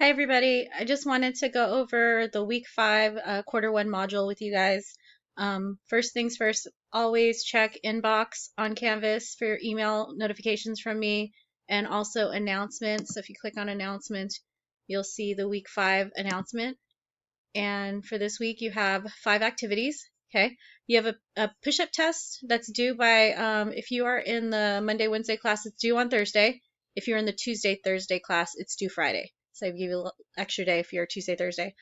Hi, everybody. I just wanted to go over the week 5, quarter 1 module with you guys. First things first, always check inbox on Canvas for your email notifications from me and also announcements. So if you click on announcement, you'll see the week 5 announcement. And for this week, you have 5 activities. Okay. You have a push-up test that's due by, if you are in the Monday, Wednesday class, it's due on Thursday. If you're in the Tuesday, Thursday class, it's due Friday. So I give you a little extra day if you're Tuesday, Thursday.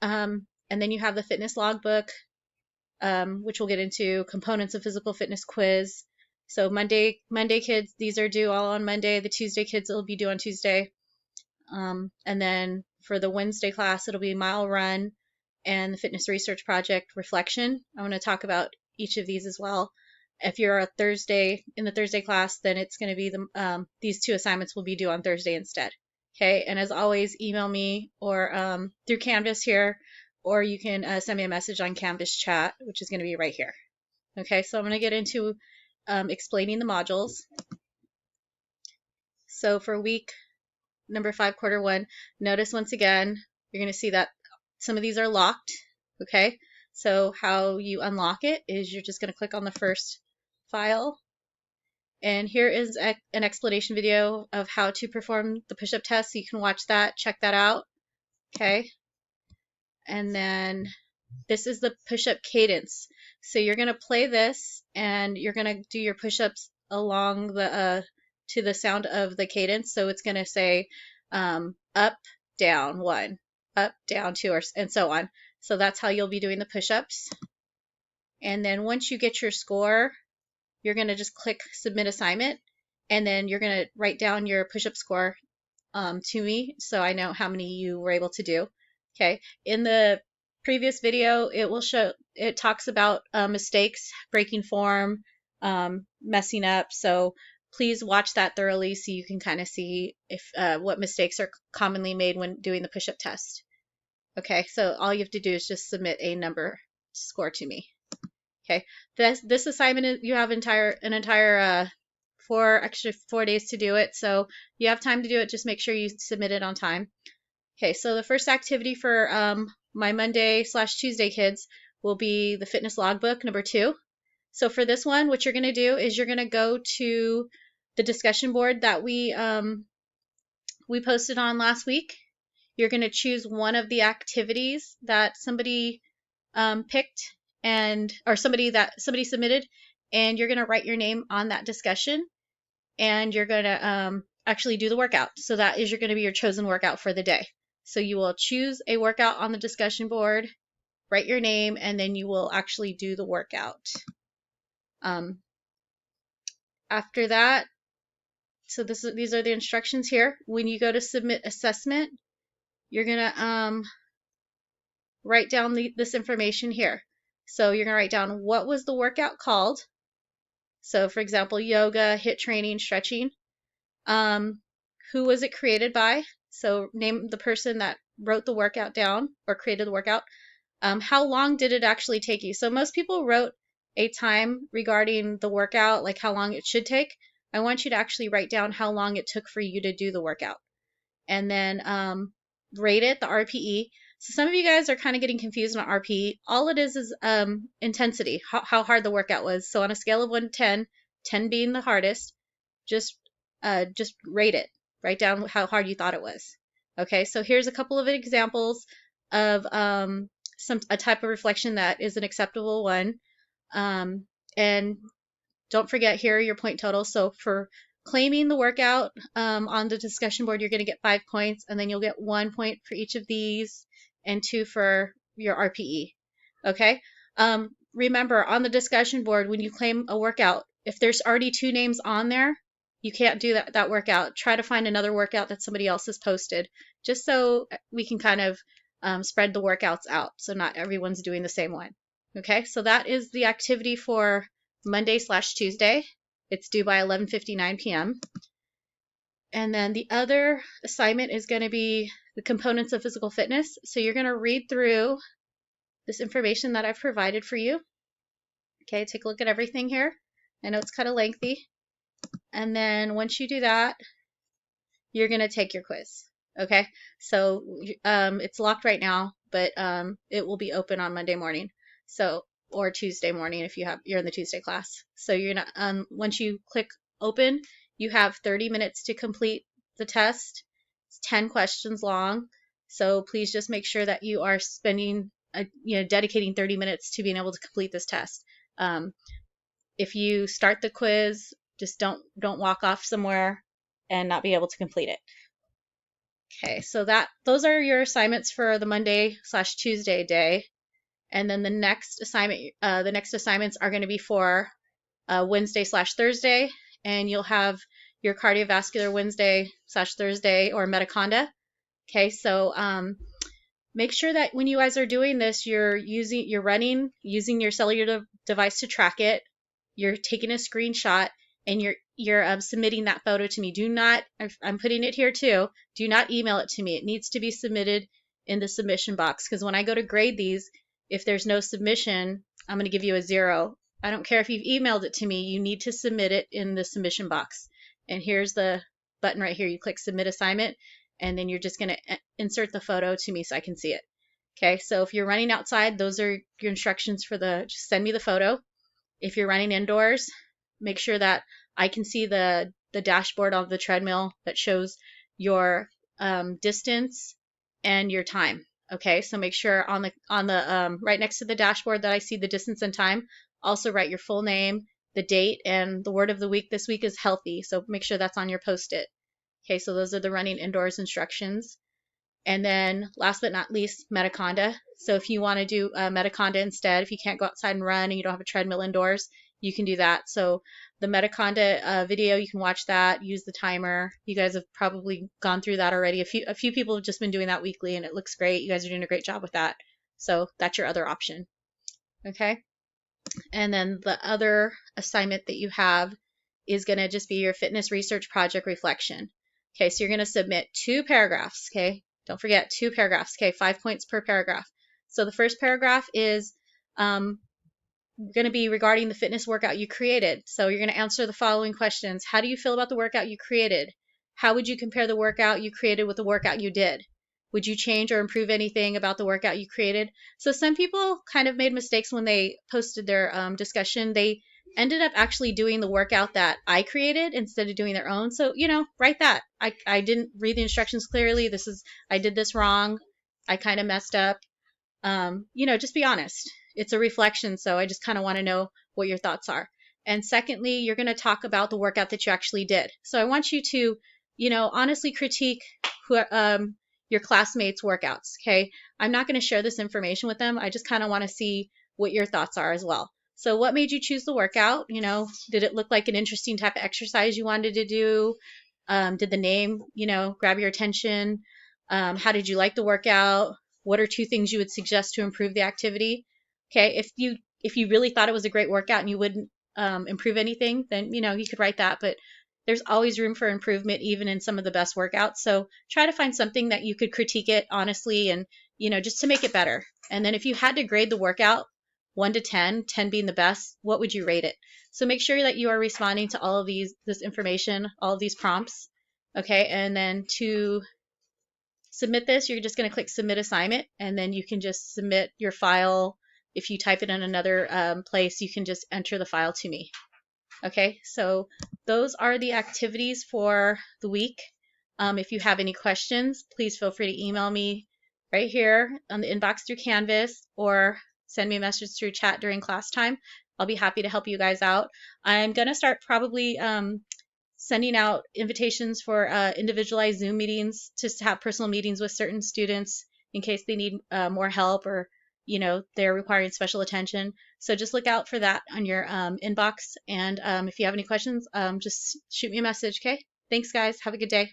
And then you have the fitness logbook, which we'll get into components of physical fitness quiz. So Monday kids, these are due all on Monday. The Tuesday kids, it'll be due on Tuesday. And then for the Wednesday class, it'll be mile run and the fitness research project reflection. I want to talk about each of these as well. If you're a Thursday in the Thursday class, then it's going to be these 2 assignments will be due on Thursday instead. Okay, and as always, email me or through Canvas here, or you can send me a message on Canvas chat, which is going to be right here. Okay, so I'm going to get into explaining the modules. So for week number 5, quarter 1, notice once again, you're going to see that some of these are locked. Okay, so how you unlock it is you're just going to click on the first file. And here is an explanation video of how to perform the push-up test. So you can watch that, check that out. Okay. And then this is the push-up cadence. So you're going to play this and you're going to do your push-ups along the to the sound of the cadence. So it's going to say up, down, 1, up, down, 2, and so on. So that's how you'll be doing the push-ups. And then once you get your score, you're going to just click submit assignment, and then you're going to write down your push-up score to me so I know how many you were able to do. Okay, in the previous video, it talks about mistakes, breaking form, messing up. So please watch that thoroughly so you can kind of see if what mistakes are commonly made when doing the push-up test. Okay, so all you have to do is just submit a number score to me. Okay, this assignment is, you have an entire 4 days to do it, so you have time to do it. Just make sure you submit it on time. Okay, so the first activity for my Monday/Tuesday kids will be the fitness logbook number 2. So for this one, what you're going to do is you're going to go to the discussion board that we posted on last week. You're going to choose one of the activities that somebody picked or somebody submitted, and you're going to write your name on that discussion, and you're going to actually do the workout. So that is going to be your chosen workout for the day. So you will choose a workout on the discussion board, write your name, and then you will actually do the workout. After that, so these are the instructions here. When you go to submit assessment, you're going to write down this information here. So you're going to write down what was the workout called. So for example, yoga, HIIT training, stretching. Who was it created by? So name the person that wrote the workout down or created the workout. How long did it actually take you? So most people wrote a time regarding the workout, like how long it should take. I want you to actually write down how long it took for you to do the workout. And then rate it, the RPE. So some of you guys are kind of getting confused on RPE. All it is intensity, how hard the workout was. So on a scale of 1 to 10, 10 being the hardest, just rate it. Write down how hard you thought it was. Okay, so here's a couple of examples of a type of reflection that is an acceptable one. And don't forget, here are your point totals. So for claiming the workout on the discussion board, you're going to get 5 points, and then you'll get 1 point for each of these and 2 for your RPE. Okay, remember on the discussion board, when you claim a workout, if there's already 2 names on there, you can't do that workout. Try to find another workout that somebody else has posted, just so we can kind of spread the workouts out so not everyone's doing the same one. Okay, so that is the activity for Monday/Tuesday. It's due by 11:59 p.m. And then the other assignment is going to be the components of physical fitness. So you're going to read through this information that I've provided for you. Okay, take a look at everything here. I know it's kind of lengthy. And then once you do that, you're going to take your quiz. Okay, so it's locked right now, but it will be open on Monday morning. So or Tuesday morning if you're in the Tuesday class. So you're not once you click open, you have 30 minutes to complete the test. It's 10 questions long. So please just make sure that you are spending dedicating 30 minutes to being able to complete this test. Um, if you start the quiz, just don't walk off somewhere and not be able to complete it. Okay, so those are your assignments for the Monday/Tuesday day, and then the next assignments are going to be for Wednesday/Thursday, and you'll have your cardiovascular Wednesday/Thursday or Metaconda. Okay, so make sure that when you guys are doing this, you're using your cellular device to track it. You're taking a screenshot and you're submitting that photo to me. Do not, I'm putting it here too. Do not email it to me. It needs to be submitted in the submission box because when I go to grade these, if there's no submission, I'm going to give you a 0. I don't care if you've emailed it to me. You need to submit it in the submission box. And here's the button right here. You click submit assignment and then you're just going to insert the photo to me so I can see it. Okay, so if you're running outside, those are your instructions for just send me the photo. If you're running indoors, make sure that I can see the dashboard of the treadmill that shows your distance and your time. Okay, so make sure on the right next to the dashboard that I see the distance and time. Also write your full name, the date, and the word of the week this week is healthy. So make sure that's on your post-it. Okay, so those are the running indoors instructions. And then last but not least, Metaconda. So if you want to do Metaconda instead, if you can't go outside and run and you don't have a treadmill indoors, you can do that. So the Metaconda video, you can watch that, use the timer. You guys have probably gone through that already. A few people have just been doing that weekly and it looks great. You guys are doing a great job with that. So that's your other option. Okay. And then the other assignment that you have is going to just be your fitness research project reflection. Okay, so you're going to submit 2 paragraphs. Okay, don't forget 2 paragraphs. Okay, 5 points per paragraph. So the first paragraph is going to be regarding the fitness workout you created. So you're going to answer the following questions. How do you feel about the workout you created? How would you compare the workout you created with the workout you did? Would you change or improve anything about the workout you created? So some people kind of made mistakes when they posted their discussion. They ended up actually doing the workout that I created instead of doing their own. So, write that. I didn't read the instructions clearly. I did this wrong. I kind of messed up. Just be honest. It's a reflection. So I just kind of want to know what your thoughts are. And secondly, you're going to talk about the workout that you actually did. So I want you to, honestly critique your classmates' workouts. Okay. I'm not going to share this information with them. I just kind of want to see what your thoughts are as well. So what made you choose the workout? Did it look like an interesting type of exercise you wanted to do? Did the name, grab your attention? How did you like the workout? What are 2 things you would suggest to improve the activity? Okay. If you really thought it was a great workout and you wouldn't improve anything, then, you could write that. But there's always room for improvement, even in some of the best workouts. So try to find something that you could critique it honestly and, just to make it better. And then if you had to grade the workout 1 to 10, 10 being the best, what would you rate it? So make sure that you are responding to all of this information, all of these prompts. Okay. And then to submit this, you're just going to click submit assignment and then you can just submit your file. If you type it in another place, you can just enter the file to me. Okay, so those are the activities for the week. If you have any questions, please feel free to email me right here on the inbox through Canvas or send me a message through chat during class time. I'll be happy to help you guys out. I'm going to start probably sending out invitations for individualized Zoom meetings, just to have personal meetings with certain students in case they need more help or they're requiring special attention. So just look out for that on your inbox. And if you have any questions, just shoot me a message. Okay. Thanks, guys. Have a good day.